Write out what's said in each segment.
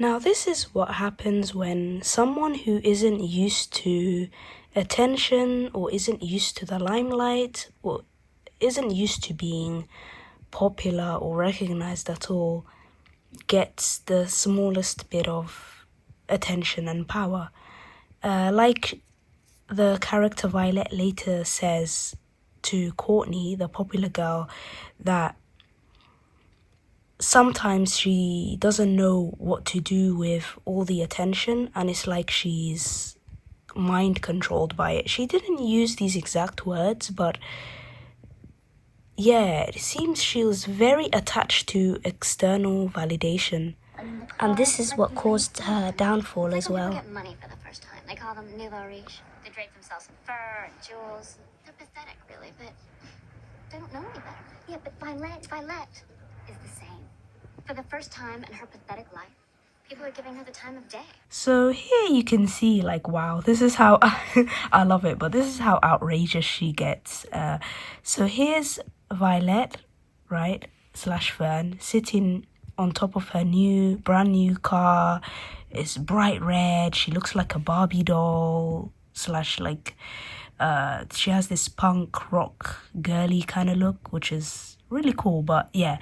Now, this is what happens when someone who isn't used to attention or isn't used to the limelight or isn't used to being popular or recognized at all gets the smallest bit of attention and power. Like the character Vylette later says to Courtney, the popular girl, that sometimes she doesn't know what to do with all the attention, and it's like she's mind controlled by it. She didn't use these exact words, but yeah, it seems she was very attached to external validation. And this is what caused her downfall as well. People get money for the first time. They call them nouveau riche. They drape themselves in fur and jewels. They're pathetic, really, but they don't know any better. Yeah, but Vylette is the same. For the first time in her pathetic life, people are giving her the time of day. So here you can see, like, wow, this is how I love it, but this is how outrageous she gets. So here's Vylette, right, / Fern, sitting on top of her brand new car. It's bright red. She looks like a Barbie doll / like she has this punk rock girly kind of look, which is really cool. But yeah,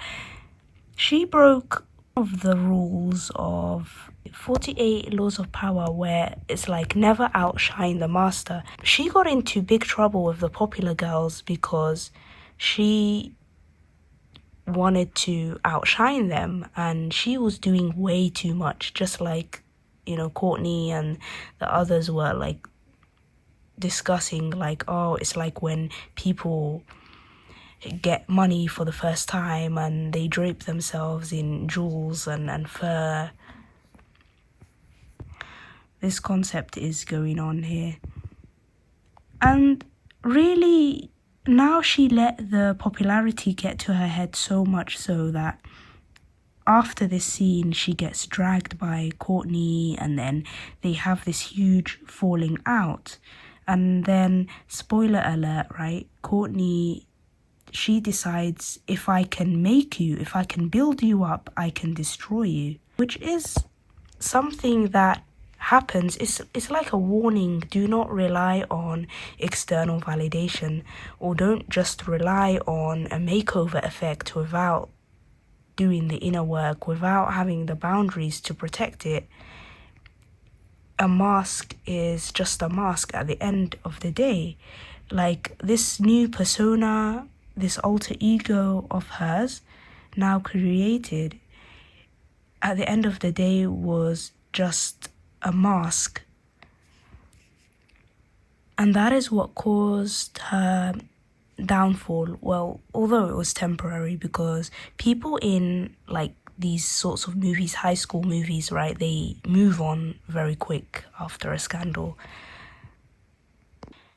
she broke of the rules of 48 laws of power, where it's like never outshine the master. She got into big trouble with the popular girls because she wanted to outshine them, and she was doing way too much, just like, you know, Courtney and the others were like discussing, like, oh, it's like when people get money for the first time and they drape themselves in jewels and fur. This concept is going on here. And really, now she let the popularity get to her head so much so that after this scene, she gets dragged by Courtney, and then they have this huge falling out. And then, spoiler alert, right? Courtney, she decides, if I can make you, if I can build you up, I can destroy you. Which is something that happens. It's like a warning. Do not rely on external validation, or don't just rely on a makeover effect without doing the inner work, without having the boundaries to protect it. A mask is just a mask at the end of the day. Like, this new persona, this alter ego of hers, now created, at the end of the day was just a mask. And that is what caused her downfall. Well, although it was temporary, because people in like these sorts of movies, high school movies, right, they move on very quick after a scandal.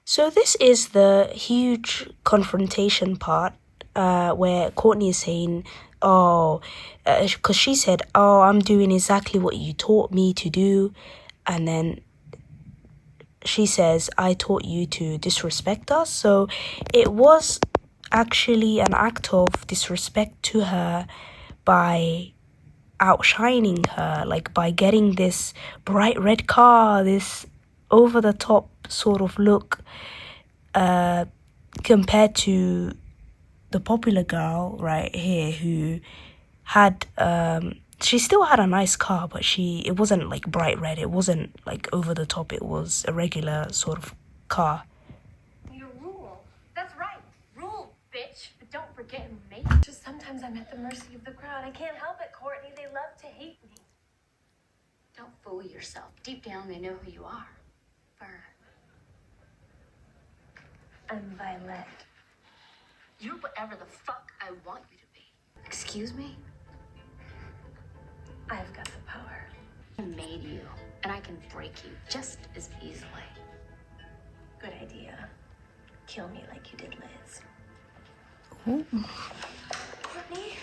So this is the huge confrontation part, where Courtney is saying, because she said, oh, I'm doing exactly what you taught me to do. And then she says, I taught you to disrespect us. So it was actually an act of disrespect to her by outshining her, like by getting this bright red car, this over-the-top sort of look, compared to the popular girl right here, who had she still had a nice car, but it wasn't like bright red, it wasn't like over the top, it was a regular sort of car. You rule. That's right. Rule, bitch. But don't forget me. Just sometimes I'm at the mercy of the crowd. I can't help it, Courtney. They love to hate me. Don't fool yourself. Deep down, they know who you are. Fern. I'm Vylette. You're whatever the fuck I want you to be. Excuse me? I've got the power. I made you, and I can break you just as easily. Good idea. Kill me like you did Liz. Ooh. Courtney?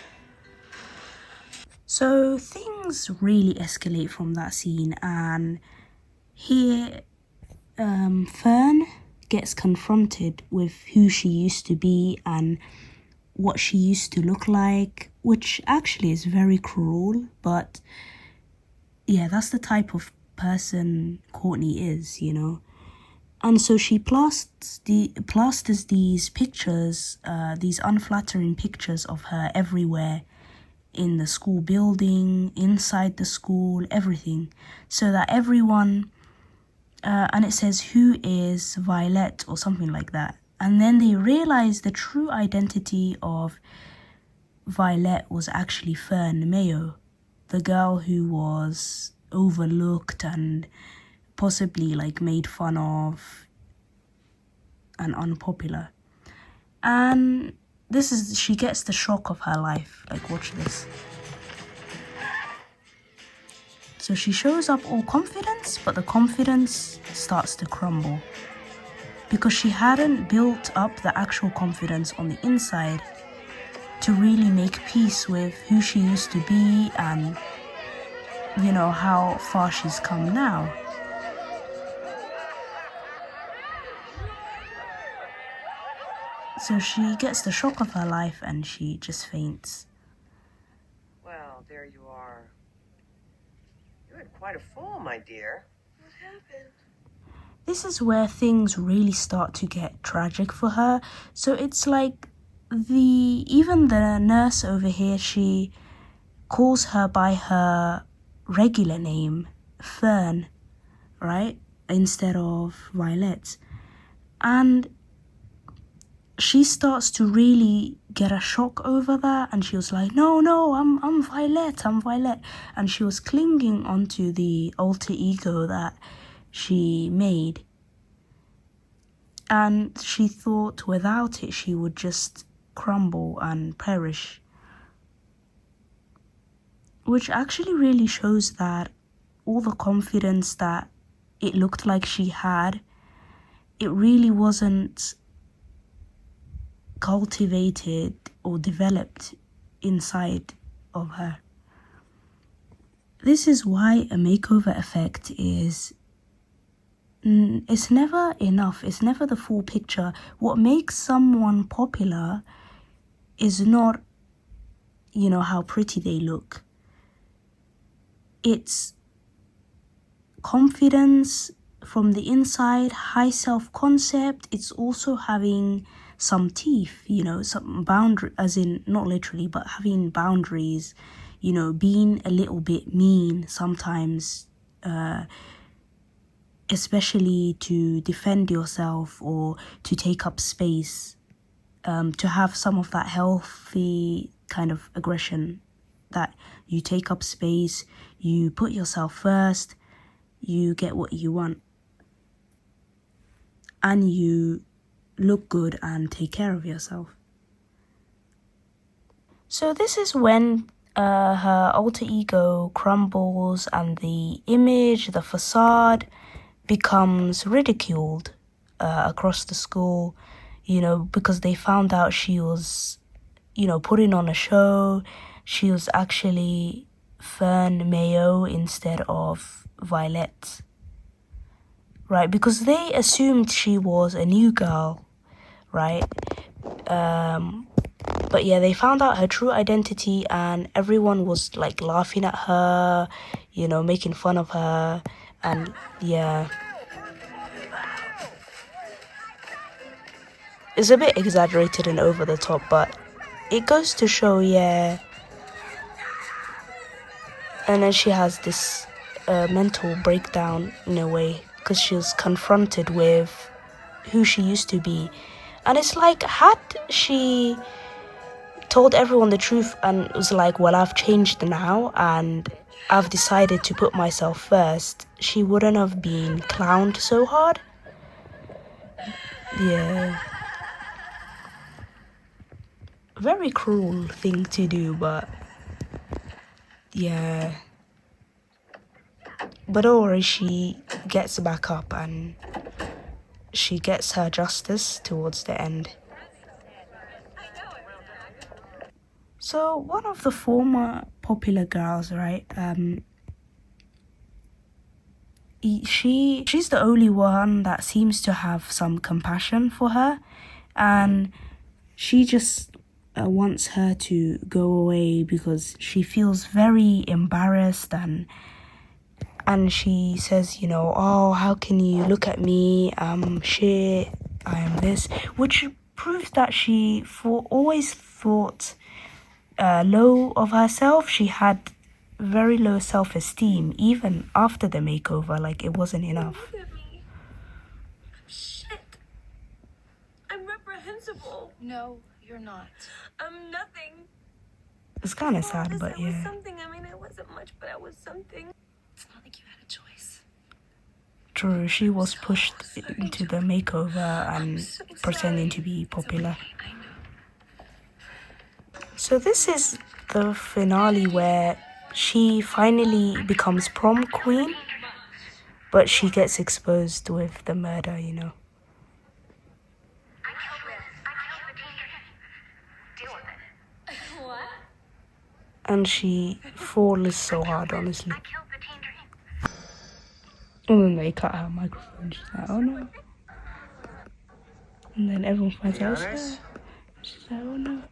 So things really escalate from that scene, and here Fern gets confronted with who she used to be and what she used to look like, which actually is very cruel, but yeah, that's the type of person Courtney is, you know. And so she plasters these pictures, these unflattering pictures of her everywhere, in the school building, inside the school, everything, so that everyone, and it says, "Who is Vylette?" or something like that. And then they realize the true identity of Vylette was actually Fern Mayo, the girl who was overlooked and possibly like made fun of and unpopular. And she gets the shock of her life. Like, watch this. So she shows up all confidence, but the confidence starts to crumble because she hadn't built up the actual confidence on the inside to really make peace with who she used to be and, you know, how far she's come now. So she gets the shock of her life and she just faints. Well, there you are. You had quite a fall, my dear. What happened? This is where things really start to get tragic for her. So it's like even the nurse over here, she calls her by her regular name, Fern, right? Instead of Vylette. And she starts to really get a shock over that, and she was like, no, I'm Vylette. And she was clinging onto the alter ego that she made. And she thought without it, she would just crumble and perish. Which actually really shows that all the confidence that it looked like she had, it really wasn't cultivated or developed inside of her. This is why a makeover effect is, it's never enough. It's never the full picture. What makes someone popular is not, you know, how pretty they look. It's confidence from the inside, high self-concept. It's also having some teeth, you know, some boundary, as in not literally, but having boundaries, you know, being a little bit mean sometimes, especially to defend yourself or to take up space, to have some of that healthy kind of aggression, that you take up space, you put yourself first, you get what you want, and you look good and take care of yourself. So this is when her alter ego crumbles and the image, the facade, becomes ridiculed across the school, you know, because they found out she was, you know, putting on a show. She was actually Fern Mayo instead of Vylette, right? Because they assumed she was a new girl, right? But yeah, they found out her true identity and everyone was like laughing at her, you know, making fun of her. And yeah, it's a bit exaggerated and over the top, but it goes to show, yeah. And then she has this mental breakdown in a way because she was confronted with who she used to be. And it's like, had she told everyone the truth and was like, well, I've changed now and I've decided to put myself first, she wouldn't have been clowned so hard. Yeah. Very cruel thing to do, but yeah. But don't worry, she gets back up and she gets her justice towards the end. So one of the former popular girls, right? She's the only one that seems to have some compassion for her, and she just wants her to go away because she feels very embarrassed and And she says, you know, oh, how can you look at me? I'm shit. I am this. Which proves that she always thought low of herself. She had very low self-esteem, even after the makeover. Like, it wasn't enough. Look at me. I'm shit. I'm reprehensible. No, you're not. I'm nothing. It's kind of sad, I but was yeah. something. I mean, I wasn't much, but I was something. It's not like you had a choice. True, she was pushed into the makeover and so pretending to sorry. be popular. I know. So this is the finale where she finally becomes prom queen, but she gets exposed with the murder, you know. What? And she falls so hard, honestly. And then they cut her microphone. She's like, oh no. And then everyone finds out it's her. She's like, oh no.